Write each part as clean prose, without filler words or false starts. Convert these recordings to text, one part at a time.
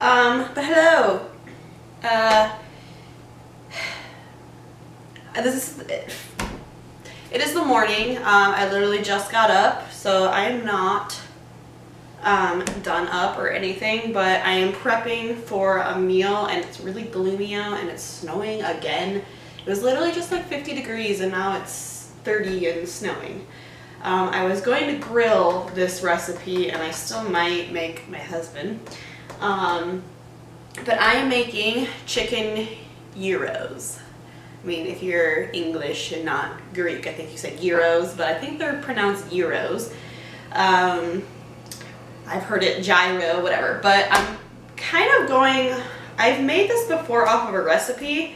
But hello. This is it is the morning. I literally just got up, so I am not done up or anything, but I am prepping for a meal, and it's really gloomy out and it's snowing again. It was literally just like 50 degrees and now it's 30 and snowing. I was going to grill this recipe, and I still might make my husband. But I am making chicken gyros. I mean, if you're English and not Greek, I think you said gyros, but I think they're pronounced gyros. I've heard it gyro, whatever, but I'm kind of going, I've made this before off of a recipe,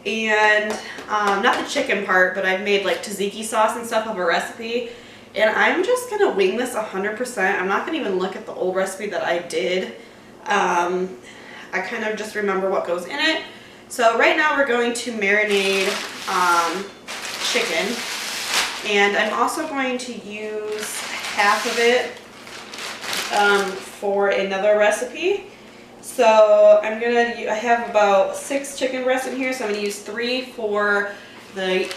and not the chicken part, but I've made like tzatziki sauce and stuff off a recipe, and I'm just gonna wing this 100%. I'm not gonna even look at the old recipe that I did. I kind of just remember what goes in it. So right now we're going to marinate chicken, and I'm also going to use half of it for another recipe. So I have about 6 chicken breasts in here, so I'm going to use 3 for the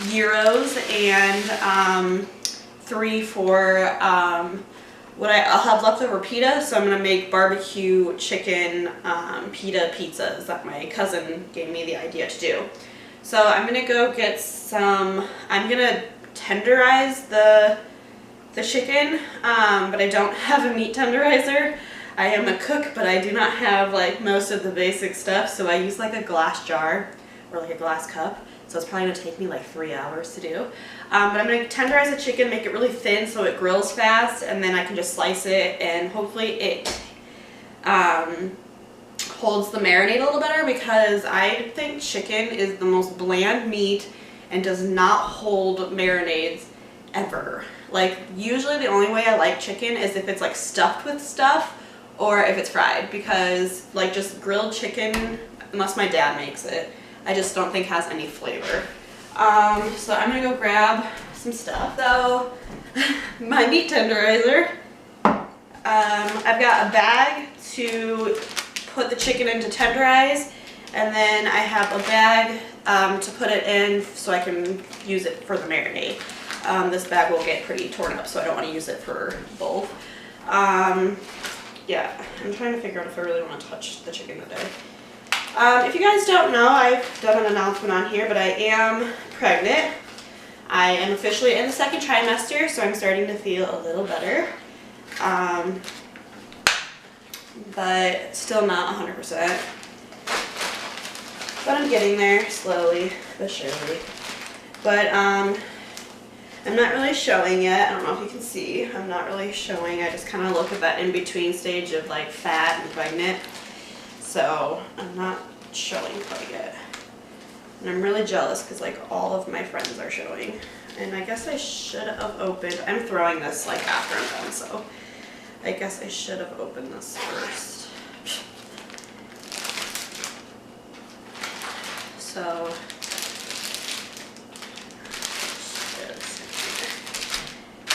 gyros and 3 for I'll have leftover pita, so I'm going to make barbecue chicken pita pizzas that my cousin gave me the idea to do. So I'm going to go get some, I'm going to tenderize the chicken, but I don't have a meat tenderizer. I am a cook, but I do not have like most of the basic stuff, so I use like a glass jar or like a glass cup. So it's probably going to take me like 3 hours to do. But I'm going to tenderize the chicken, make it really thin so it grills fast, and then I can just slice it, and hopefully it holds the marinade a little better, because I think chicken is the most bland meat and does not hold marinades ever. Like, usually the only way I like chicken is if it's like stuffed with stuff or if it's fried, because like just grilled chicken, unless my dad makes it, I just don't think has any flavor. So I'm gonna go grab some stuff though. My meat tenderizer. I've got a bag to put the chicken in to tenderize, and then I have a bag to put it in so I can use it for the marinade. This bag will get pretty torn up, so I don't want to use it for both. Yeah, I'm trying to figure out if I really want to touch the chicken today. If you guys don't know, I've done an announcement on here, but I am pregnant. I am officially in the 2nd trimester, so I'm starting to feel a little better. But still not 100%. But I'm getting there, slowly but surely. But I'm not really showing yet. I don't know if you can see. I'm not really showing. I just kind of look at that in-between stage of like fat and pregnant. So I'm not showing quite yet. And I'm really jealous because like all of my friends are showing. And I guess I should have opened, I'm throwing this like after I'm done, so I guess I should have opened this first. So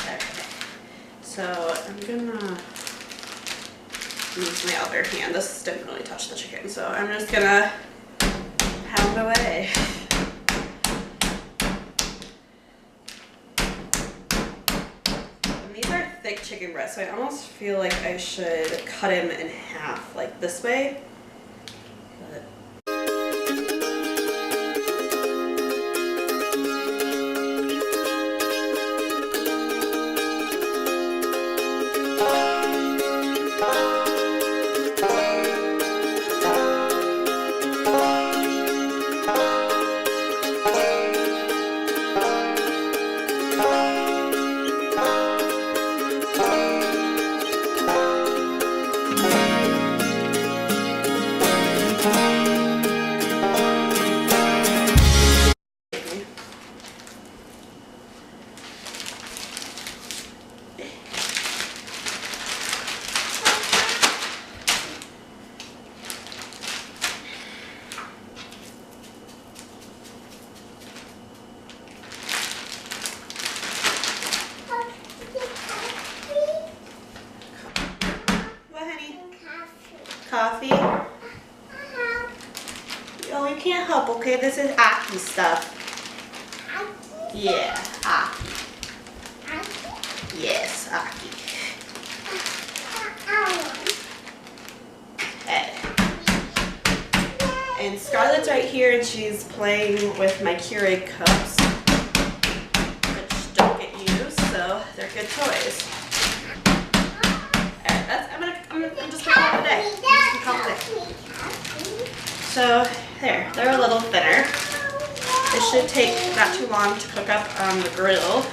okay. So I'm gonna use my other hand. This didn't really touch the chicken, so I'm just gonna pound away. And these are thick chicken breasts, so I almost feel like I should cut them in half, like this way. But Oh, you can't help, okay? This is Aki stuff. Yeah, Aki. Yes, Aki. Okay. And Scarlett's right here, and she's playing with my Keurig cups, which don't get used, so they're good toys. Alright, I'm just gonna call it a day. So there, they're a little thinner. It should take not too long to cook up on the grill.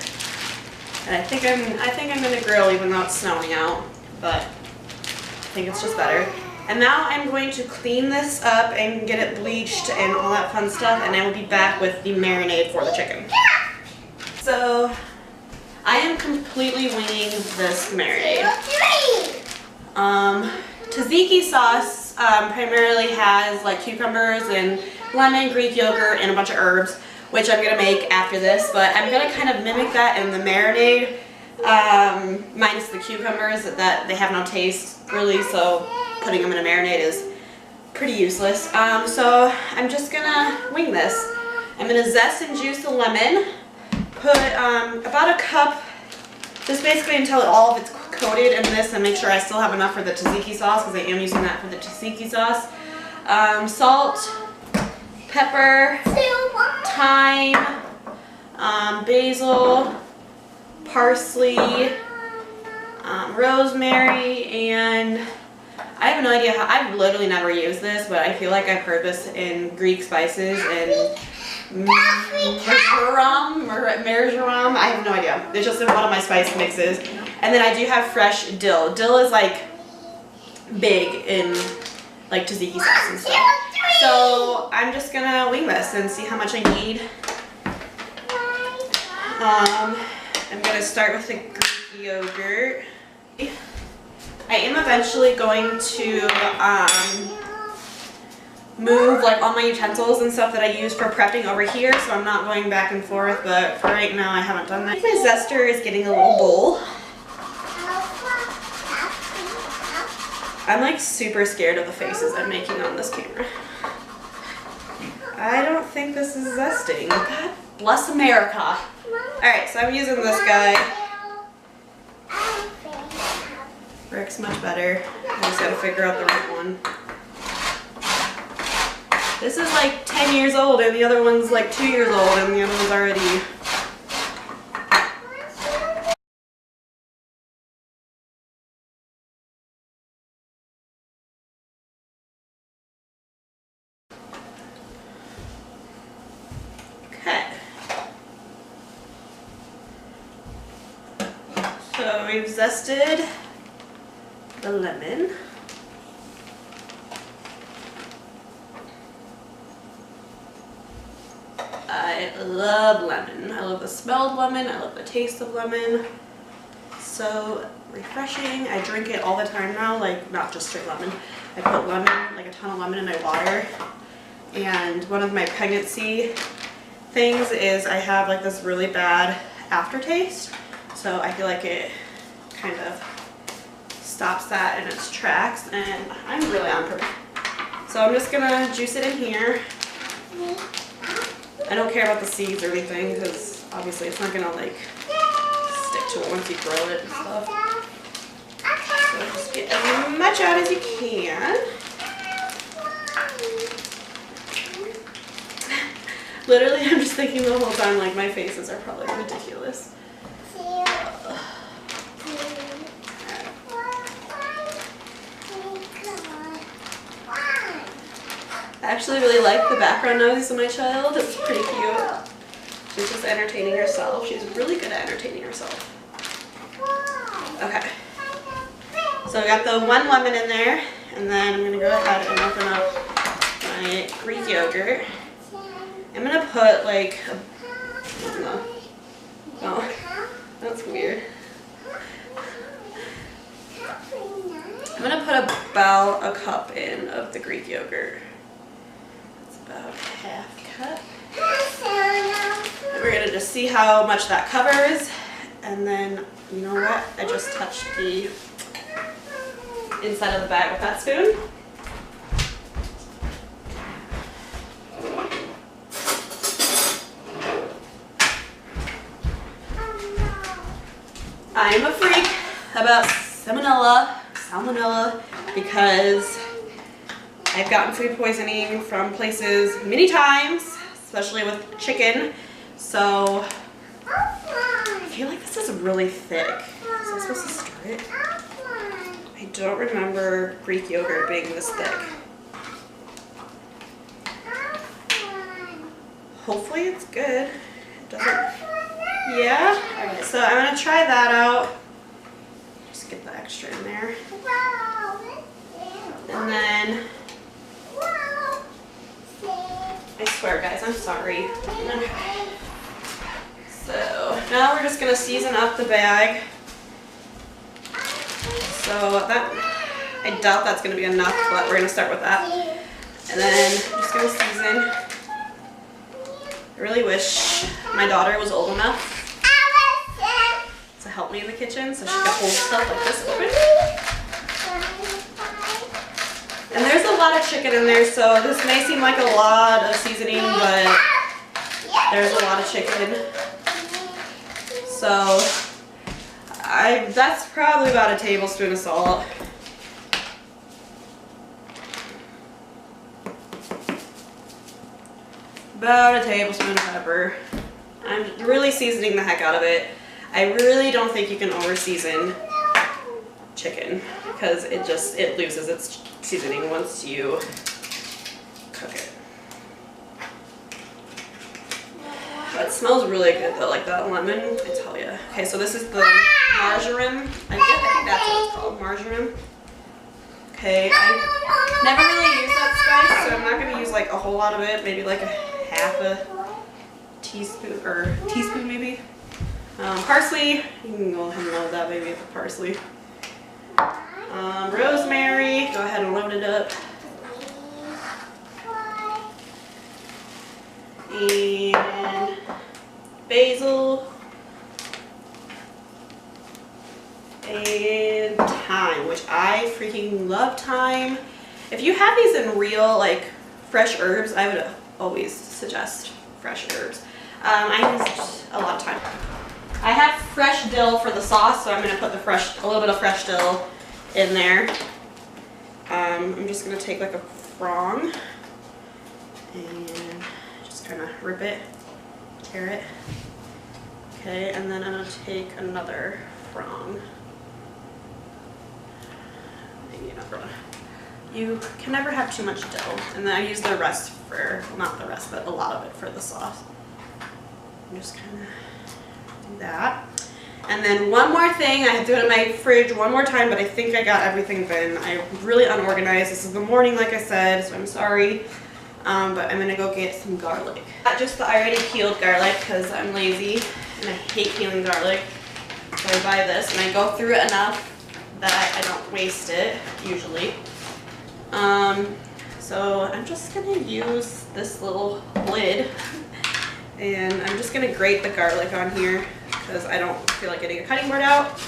And I think I'm gonna grill even though it's snowing out, but I think it's just better. And now I'm going to clean this up and get it bleached and all that fun stuff, and I will be back with the marinade for the chicken. So I am completely winging this marinade. Tzatziki sauce primarily has like cucumbers and lemon, Greek yogurt, and a bunch of herbs, which I'm gonna make after this, but I'm gonna kind of mimic that in the marinade, minus the cucumbers that they have no taste really, so putting them in a marinade is pretty useless. So I'm just gonna wing this. I'm gonna zest and juice the lemon, put about a cup, just basically until all of it's coated in this, and make sure I still have enough for the tzatziki sauce because I am using that for the tzatziki sauce. Salt, pepper, thyme, basil, parsley, rosemary, and I have no idea how, I've literally never used this, but I feel like I've heard this in Greek spices and marjoram, I have no idea. It's just in one of my spice mixes. And then I do have fresh dill. Dill is like big in like tzatziki sauce and stuff. So I'm just gonna wing this and see how much I need. I'm gonna start with the Greek yogurt. I am eventually going to move like all my utensils and stuff that I use for prepping over here, so I'm not going back and forth, but for right now I haven't done that. My zester is getting a little bowl. I'm like super scared of the faces I'm making on this camera. I don't think this is zesting. God bless America. Alright, so I'm using this guy. Works much better. I just gotta figure out the right one. This is like 10 years old and the other one's like 2 years old and the other one's already... Okay. So we've zested the lemon. I love lemon. I love the smell of lemon. I love the taste of lemon. So refreshing. I drink it all the time now, like not just straight lemon. I put lemon, like a ton of lemon in my water. And one of my pregnancy things is I have like this really bad aftertaste. So I feel like it kind of stops that in its tracks, and I'm really on purpose. So I'm just gonna juice it in here. I don't care about the seeds or anything because obviously it's not gonna like stick to it once you grow it and stuff. So just get as much out as you can. Literally, I'm just thinking the whole time like my faces are probably ridiculous. I actually really like the background noise of my child. It's pretty cute. She's just entertaining herself. She's really good at entertaining herself. Okay. So I got the one lemon in there, and then I'm going to go ahead and open up my Greek yogurt. I'm going to put like, oh, that's weird. I'm going to put about a cup in of the Greek yogurt. About half cup. And we're gonna just see how much that covers, and then you know what? I just touched the inside of the bag with that spoon. I'm a freak about salmonella, because I've gotten food poisoning from places many times, especially with chicken. So I feel like this is really thick. Is I supposed to stir it? I don't remember Greek yogurt being this thick. Hopefully it's good. It doesn't. Yeah? Alright, so I'm going to try that out. Just get the extra in there. And then, I swear guys, I'm sorry. Okay. So now we're just going to season up the bag. So that, I doubt that's going to be enough, but we're going to start with that. And then I'm just going to season. I really wish my daughter was old enough to help me in the kitchen so she could hold stuff like this open. And there's a lot of chicken in there, so this may seem like a lot of seasoning, but there's a lot of chicken. So that's probably about a tablespoon of salt. About a tablespoon of pepper. I'm really seasoning the heck out of it. I really don't think you can over season chicken because it loses its seasoning once you cook it. But it smells really good though, like that lemon, I tell you. Okay, so this is the marjoram. I think that's what it's called, marjoram. Okay, I never really use that spice, so I'm not going to use like a whole lot of it, maybe like a half a teaspoon, or teaspoon maybe. Parsley, you can go ahead and load that baby with parsley. Rosemary, go ahead and load it up. And basil. And thyme, which I freaking love thyme. If you have these in real, like, fresh herbs, I would always suggest fresh herbs. I used a lot of thyme. I have fresh dill for the sauce, so I'm going to put a little bit of fresh dill in there. I'm just going to take like a frong and just kind of rip it, tear it. Okay, and then I'm going to take another frong. Maybe another one. You can never have too much dill. And then I use the rest for, well, not the rest, but a lot of it for the sauce. I'm just kind of do that. And then one more thing, I have to do it in my fridge one more time, but I think I got everything in. I'm really unorganized. This is the morning, like I said, so I'm sorry. But I'm gonna go get some garlic. Not just the already peeled garlic, because I'm lazy and I hate peeling garlic. So I buy this and I go through it enough that I don't waste it, usually. So I'm just gonna use this little lid and I'm just gonna grate the garlic on here because I don't feel like getting a cutting board out.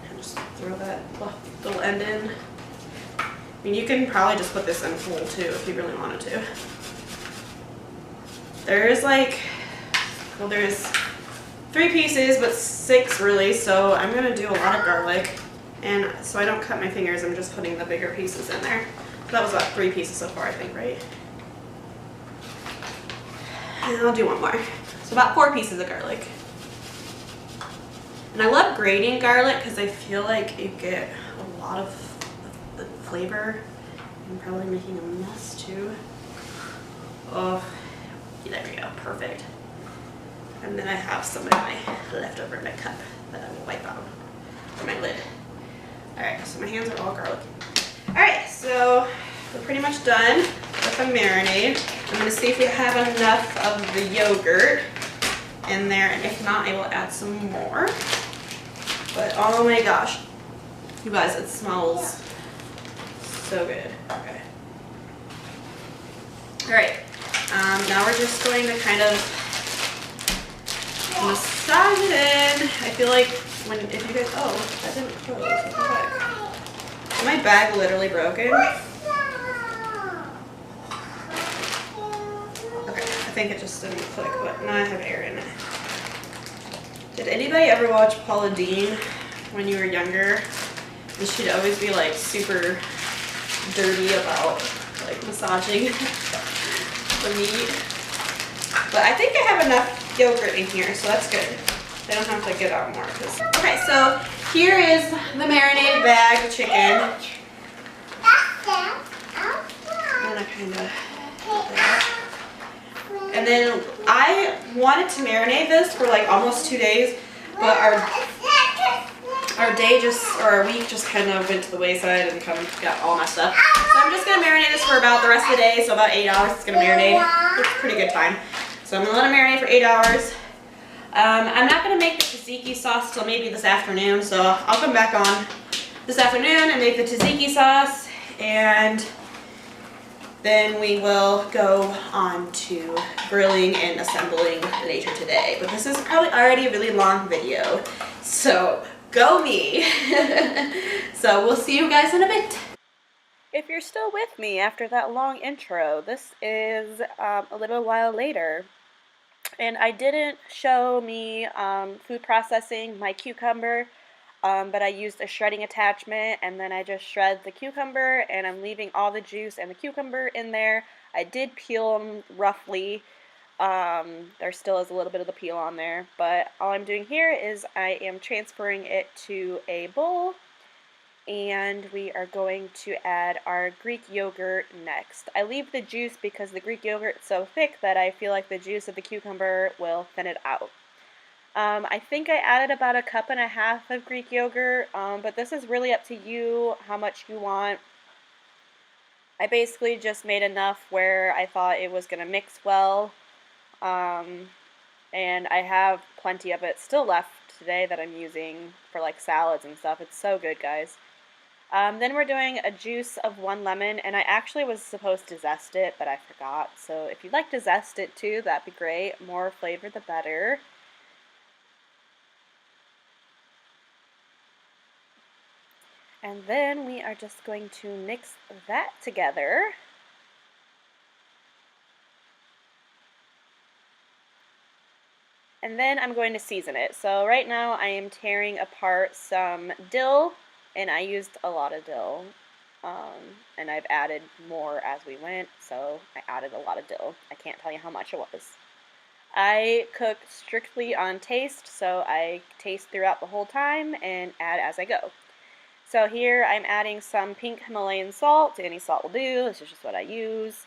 And just throw that little end in. I mean, you can probably just put this in whole too if you really wanted to. There's like, well, there's 3 pieces, but 6 really, so I'm gonna do a lot of garlic. And so I don't cut my fingers, I'm just putting the bigger pieces in there. So that was about 3 pieces so far, I think, right? And I'll do one more. So about 4 pieces of garlic. And I love grating garlic because I feel like you get a lot of the flavor. I'm probably making a mess too. Oh, there we go, perfect. And then I have some of my leftover in my cup that I will wipe out for my lid. Alright, so my hands are all garlic. Alright, so we're pretty much done with the marinade. I'm going to see if we have enough of the yogurt in there, and if not, I will add some more. But oh my gosh, you guys, it smells so good. Okay. Alright, now we're just going to kind of massage it in. I feel like if you guys, oh, that didn't close. What the heck? Is my bag literally broken? Okay, I think it just didn't click, but now I have air in it. Did anybody ever watch Paula Deen when you were younger? And she'd always be like super dirty about like massaging the meat. But I think I have enough yogurt in here, so that's good. I don't have to get out more. Okay, so here is the marinated bag of chicken. And then I wanted to marinate this for like almost 2 days, but our day just, or our week just kind of went to the wayside and kind of got all messed up. So I'm just gonna marinate this for about the rest of the day, so about 8 hours it's gonna marinate. It's a pretty good time. So I'm gonna let it marinate for 8 hours. I'm not gonna make the tzatziki sauce till maybe this afternoon, so I'll come back on this afternoon and make the tzatziki sauce, and then we will go on to grilling and assembling later today. But this is probably already a really long video, so go me. So we'll see you guys in a bit. If you're still with me after that long intro, this is a little while later. And I didn't show me food processing my cucumber, but I used a shredding attachment, and then I just shred the cucumber, and I'm leaving all the juice and the cucumber in there. I did peel them roughly. There still is a little bit of the peel on there, but all I'm doing here is I am transferring it to a bowl, and we are going to add our Greek yogurt next. I leave the juice because the Greek yogurt is so thick that I feel like the juice of the cucumber will thin it out. I think I added about 1.5 cups of Greek yogurt, but this is really up to you how much you want. I basically just made enough where I thought it was going to mix well, and I have plenty of it still left today that I'm using for like salads and stuff. It's so good, guys. Then we're doing a juice of 1 lemon, and I actually was supposed to zest it, but I forgot. So if you'd like to zest it too, that'd be great. More flavor, the better. And then we are just going to mix that together. And then I'm going to season it. So right now I am tearing apart some dill, and I used a lot of dill, and I've added more as we went, so I added a lot of dill. I can't tell you how much it was. I cook strictly on taste, so I taste throughout the whole time and add as I go. So here I'm adding some pink Himalayan salt. Any salt will do. This is just what I use.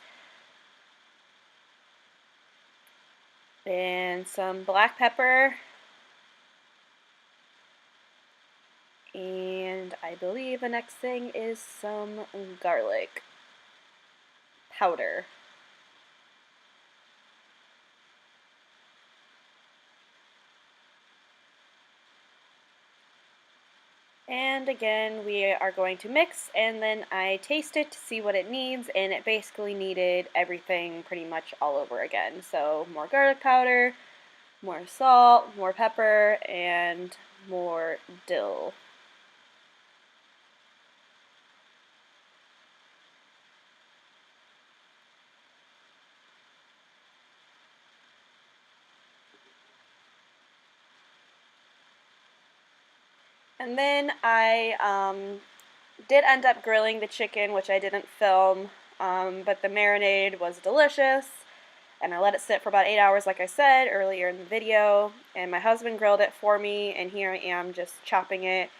And some black pepper. And I believe the next thing is some garlic powder. And again, we are going to mix, and then I taste it to see what it needs, and it basically needed everything pretty much all over again. So more garlic powder, more salt, more pepper, and more dill. And then I did end up grilling the chicken, which I didn't film, but the marinade was delicious, and I let it sit for about 8 hours, like I said earlier in the video, and my husband grilled it for me, and here I am just chopping it.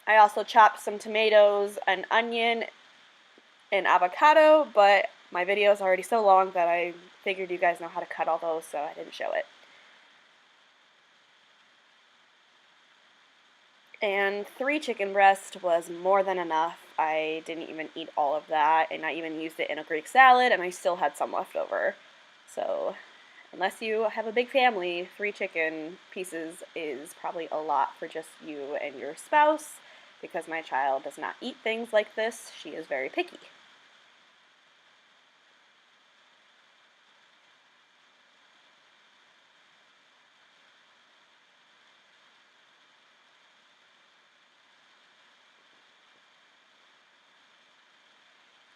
I also chopped some tomatoes, an onion, and avocado, but my video is already so long that I figured you guys know how to cut all those, so I didn't show it. And 3 chicken breasts was more than enough. I didn't even eat all of that, and I even used it in a Greek salad, and I still had some left over. So, unless you have a big family, 3 chicken pieces is probably a lot for just you and your spouse, because my child does not eat things like this. She is very picky.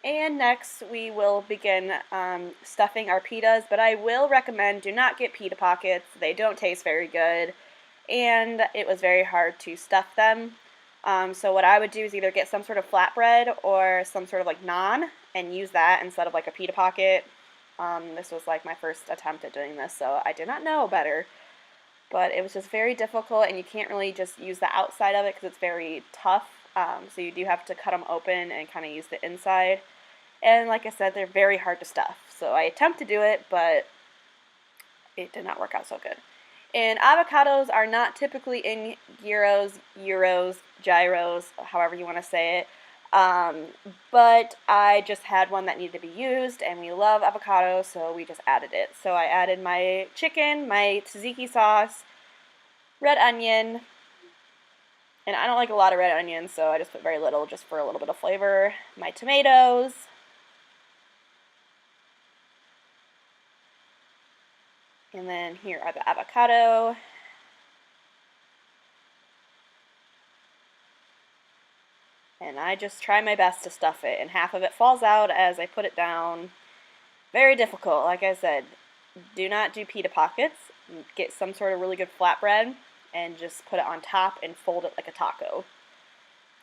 And next we will begin stuffing our pitas, but I will recommend do not get pita pockets. They don't taste very good, and it was very hard to stuff them. So what I would do is either get some sort of flatbread or some sort of like naan and use that instead of like a pita pocket. This was like my first attempt at doing this, so I did not know better. But it was just very difficult, and you can't really just use the outside of it because it's very tough. So you do have to cut them open and kind of use the inside. And like I said, they're very hard to stuff. So I attempt to do it, but it did not work out so good. And avocados are not typically in gyros, gyros, however you want to say it. But I just had one that needed to be used, and we love avocado, so we just added it. So I added my chicken, my tzatziki sauce, red onion, and I don't like a lot of red onion, so I just put very little just for a little bit of flavor. My tomatoes, and then here are the avocado. And I just try my best to stuff it, and half of it falls out as I put it down. Very difficult, like I said. Do not do pita pockets. Get some sort of really good flatbread and just put it on top and fold it like a taco.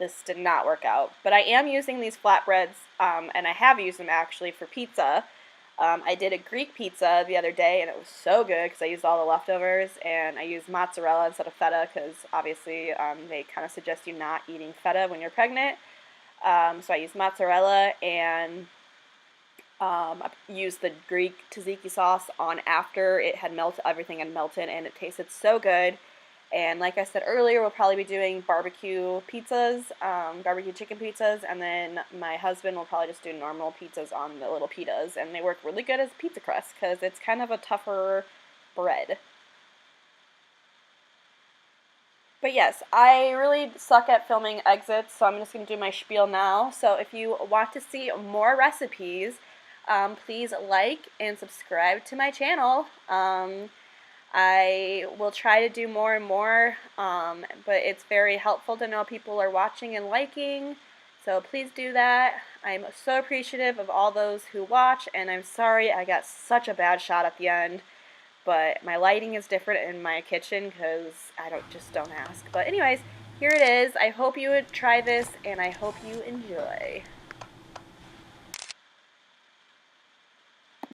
This did not work out. But I am using these flatbreads, and I have used them actually for pizza. I did a Greek pizza the other day, and it was so good because I used all the leftovers, and I used mozzarella instead of feta because obviously they kind of suggest you not eating feta when you're pregnant. So I used mozzarella, and I used the Greek tzatziki sauce on after it had melted, everything had melted, and it tasted so good. And like I said earlier, we'll probably be doing barbecue pizzas, barbecue chicken pizzas, and then my husband will probably just do normal pizzas on the little pitas, and they work really good as pizza crust because it's kind of a tougher bread. But yes, I really suck at filming exits, so I'm just going to do my spiel now. So if you want to see more recipes, please like and subscribe to my channel. I will try to do more and more, but it's very helpful to know people are watching and liking, so please do that. I'm so appreciative of all those who watch, and I'm sorry I got such a bad shot at the end, but my lighting is different in my kitchen because just don't ask. But anyways, here it is. I hope you would try this, and I hope you enjoy.